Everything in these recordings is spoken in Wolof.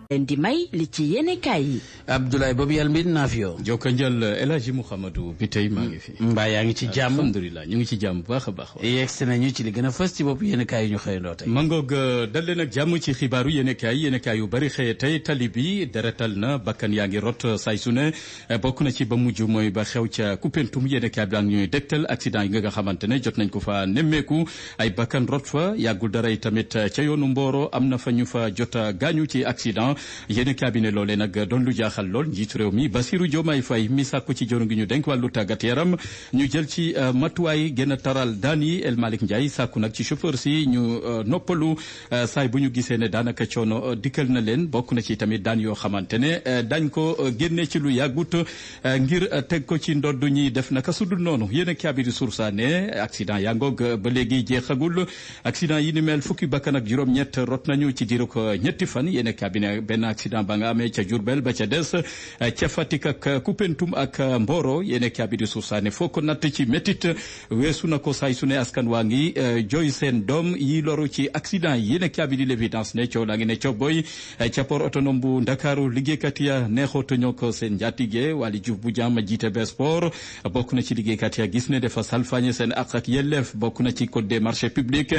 leen di may li ci yéenekaay yi. Abdoulaye boobu yàlla mbir naa fi yow. jokka njël El Hadji Mouhamadou bi tey maa ngi fi. mbaa yaa ngi ci jàmm. alhamdulilah ñu ngi ci jàmm bu baax a baax. yegsi nañu ci li gën a fës ci bopp yéenekaay yi ñu xëyandoo tey. mangoog dal leen ak jàmm ci xibaaru yéenekaay yu bari xëye tey tali bi deretal na bakkan yaa ngi rot say su ne bokk na ci ba mujj mooy ba xew ca Koupentoum yéenekaay bi daal ñuy dégtal accident yi nga xamante ne jot nañ ko fa nemmeeku ay bakkan rot fa yàggul dara tamit ca yoonu Mboro am na fa ñu fa jot a gaañu ci accident yéenekaay bi ne loolee nag doon lu jaaxal lool njiitu réew mi Bassirou Diomaye Faye mi sàkku ci jëru ngi ñu denk wàllu tàggat yaram ñu jël ci matuwaay gën a taral daan yi El Malick Ndiaye sàkku nag ci chauffeur si ñu noppalu saay bu ñu gisee ne daanaka coono dikkal na leen bokk na ci tamit daan yoo xamante ne dañ ko génne ci lu yàggut ngir teg ko ci ndodd ñi def naka sudul noonu yéenekaay bi di Source ne accident yaa ngoog ba léegi jeexagul accident yi ni mel fukki bakkan ak juróom-ñett rot nañu ci diiru ko ñetti fan yéenekaay bi ne benn accident ba nga amee ca Diourbel ba ca des ca Fatick ak Koupentoum ak Mboro yéenekaay bi di Source ne foo ko natt ci métit weesu na ko saay su ne askan waa ngi jooy seen doom yi loru ci accident yi yéenekaay bi di L'Évidence ne coow laa ngi ne coow boy ca port autonome bu Ndakaaru liggéeykat ya neexootuñoo ko seen njaatige Waly Diouf bu jàmm jiite be sport bokk na ci liggéeykat ya gis ne dafa salfañe seen ak ak yelleef bokk na ci code des marchés publics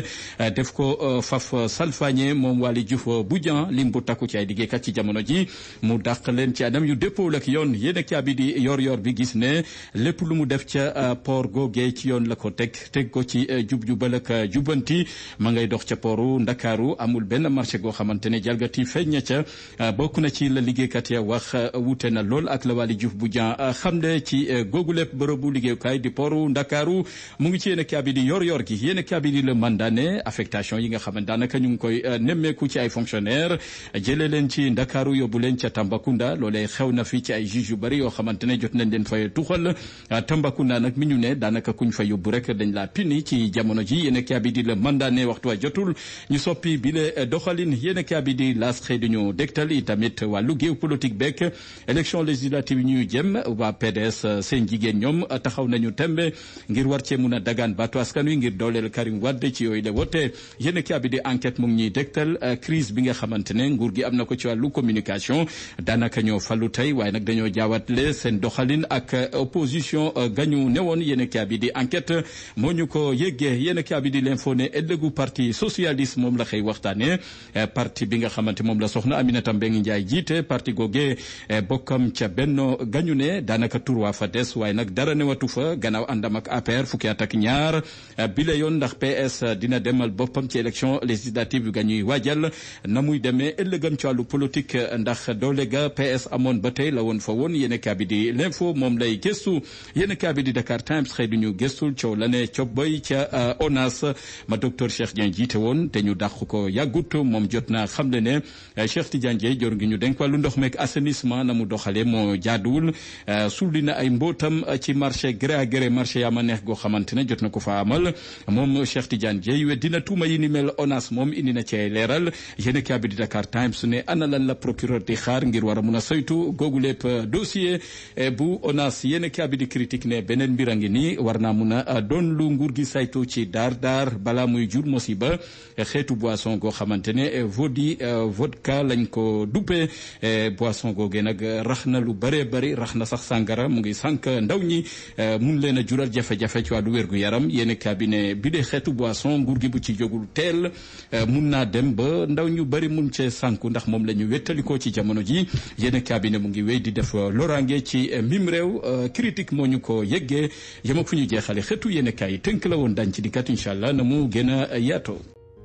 def ko faf salfañe moom Waly Diouf bu jàmm lim bu takku ci ay liggéeykat ci jamono ji mu dàq leen ci anam yu dëppoo ak yoon yéenekaay bi di yor bi gis ne lépp lu mu def ca port googee ci yoon la ko teg ko ci jubal ak jubanti ma ngay dox ca portu Ndakaaru amul benn marché goo xamante ne jalgati feeñ na ca bokk na ci la liggéeykat ya wax wute na lool ak la Waly Diouf bu jan xam ne ci googu lépp bërëbu liggéeyukaay di portu Ndakaaru mu ngi ci yéenekaay bi di yor gi yéenekaay bi di Le Mandat ne affectation yi nga xamante daanaka ñu ngi koy nemmeeku ci ay fonctionnaire jëlee leen ci Ndakaaru yóbbu leen ca Tambacounda loolee xew na fi ci ay juge yu bari yoo xamante ne jot nañ leen fay tuxal Tambacounda nag mi ñu ne daanaka kuñ fa yóbbu rek dañ la pini ci jamono ji yéenekaay bi di Le Mandat ne waxtu wa jotul ñu soppi bile doxalin yéenekaay bi di L'As xëy di ñu dégtal i tamit wàllu géopolitique beek élection législative ñu jëm waa PDS seen jigéen ñoom taxaw nañu tembe ngir war cee mun a dagaan baatu askan wi ngir dooleel Karim Wade ci yooyu la wote yéenekaay bi di Enquête mu ngi ñuy dégtal crise bi nga xamante ne nguur gi am na ko ci wàllu communication daanaka ñoo fallu tey waaye nag dañoo jaawatle seen doxalin ak opposition gañu newoon yéenekaay bi di Enquête moo ñu ko yëggee yéenekaay bi di L'Info ne ëllëgu parti socialiste moom la xëy waxtaane parti bi nga xamante moom la soxna Aminata Mbengue Ndiaye jiite parti googee bokkam ca Benno gañu ne daanaka tur waa fa des waaye nag dara newatu fa gannaaw àndam ak APR fukki at ak ñaar bi la yoon ndax PS dina demal boppam ci élection législative yu gañuy waajal na muy demee ëllëgam ci wàllu politique ndax doole ga PS amoon ba tey la woon fa woon yéenekaay bi di L'Info moom lay gëstu yéenekaay bi di Dakar Times xëy du ñu gëstul coow la ne cob boy ca ONAS ma docteur Cheikh Dieng jiite woon te ñu dàq ko yàggut moom jot na xam le ne Cheikh Tidiane Dieng jor ngi ñu denk wàllu ndox meek assainissement na mu doxale moo jaaduwul sulli na ay mbootam ci marché gré à gré marché yaa ma neex goo xamante ne jot na ko fa amal moom Cheikh Tidiane Dieng we dina tuuma yi ni mel ONAS moom indi na ci ay leeral yéenekaay bi di Dakar Times ne ana lan la procureur di xaar ngir war a mun a saytu googu lépp dossier bu ONAS yéenekaay bi di Critique ne beneen mbir a ngi nii war naa mun a doon lu nguur gi saytu ci daar balaa muy jur musiba xeetu boisson goo xamante ne vodka lañ ko duppee boisson googee nag rax na lu bëree bëri rax na sax sàngara mu ngi sànq ndaw ñi mun leen a jural jafe-jafe ci wàllu wérgu yaram yéenekaay bi ne bi de xeetu boisson nguur gi bu ci jógul teel mun naa dem ba ndaw ñu bëri mun cee sànku ndax moom la ñu wettalikoo ci jamono ji yéenekaay bi ne mu ngi wéy di def loraange ci mim réew Critique moo ñu ko yëggee yem ak fu ñu jeexale xeetu yéenekaay yi tënk la woon dañ ci dikkat incha allah na mu gën a yaatoo.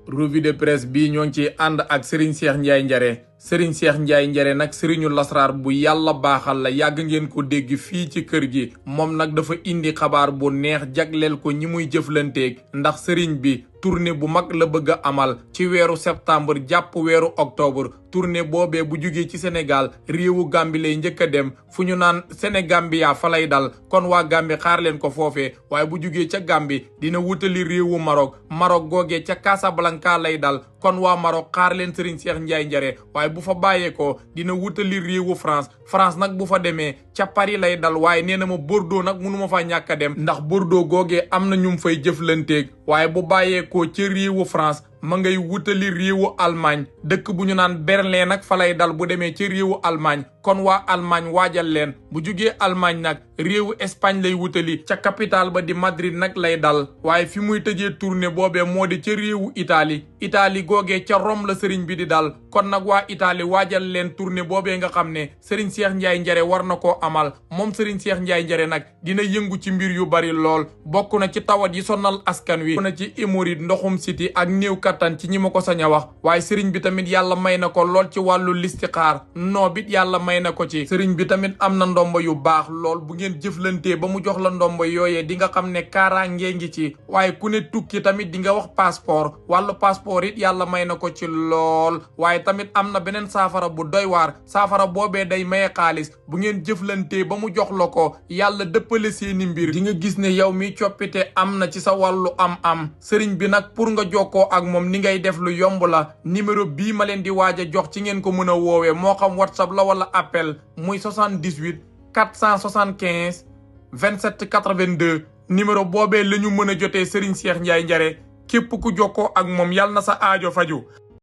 revue de presse bi ñoo ngi ci ànd ak Serigne Cheikh Ndiaye Njare Serigne Cheikh Ndiaye Njare nag Serigne lasraar bu yàlla baaxal la yàgg ngeen ko dégg fii ci kër gi moom nag dafa indi xabaar bu neex jagleel ko ñi muy jëflanteeg ndax Serigne bi tournée bu mag la bëgg a amal ci weeru septembre jàpp weeru octobre tournée boobee bu jugee ci Sénégal réewu Gambie lay njëkk a dem fu ñu naan Sénégambia fa lay dal kon waa Gambie xaar leen ko foofee waaye bu jugee ca Gambie dina wutali réewu Maroc googee ca Casablanca lay dal kon waa Maroc xaar leen Serigne Cheikh Ndiaye Njare waaye bu fa bàyyeekoo dina wutali réewu France nag bu fa demee ca Paris lay dal waaye nee na ma Bordeaux nag mënu ma faa ñàkk a dem ndax Bordeaux googee am na ñu fay jëflanteeg waaye bu bàyyeekoo ca réewu France ma ngay wutali réewu Allemagne dëkk bu ñu naan Berlin nag fa lay dal bu demee ci réewu Allemagne kon waa Allemagne waajal leen bu jugee Allemagne nag réewu Espagne lay wutali ca capitale ba di Madrid nag lay dal waaye fi muy tëjee tournée boobee moo di ca réewu Italie googee ca Rome la sëriñ bi di dal kon nag waa Italie waajal leen tournée boobee nga xam ne sëriñ Cheikh Ndiaye Njare war na koo amal moom sëriñ Cheikh Ndiaye Njare nag dina yëngu ci mbir yu bari lool bokk na ci tawat yi sonal askan wi bokk na ci hémorroïde ndoxum siti ak néew kattan ci ñi ma ko sañ a wax waaye sëriñ bi tamit yàlla may na ko lool ci wàllu listixaar noobit yàlla may na ko ci sëriñ bi tamit am na ndomba yu baax lool bu ngeen jëflantee ba mu jox la ndomba yooyee di nga xam ne kaaraange ngi ci waaye ku ne tukki tamit di nga wax passeport wàllu passeport it yàlla may na ko ci lool waaye tamit am na beneen saafara bu doy waar saafara boobee day maye xaalis bu ngeen jëflantee ba mu jox la ko yàlla dëppale seeni mbir di nga gis ne yow mi coppite am na ci sa wàllu am sëriñ bi nag pour nga jokkoo ak moom ni ngay def lu yomb la numéro bii ma leen di waaj a jox ci ngeen ko mën a woowee moo xam WhatsApp la wala appel muy 78 475 27 82 numéro boobee la ñu mën a jotee Serigne Cheikh Ndiaye Njare képp ku jokkoo ak moom yàlla na sa aajo faju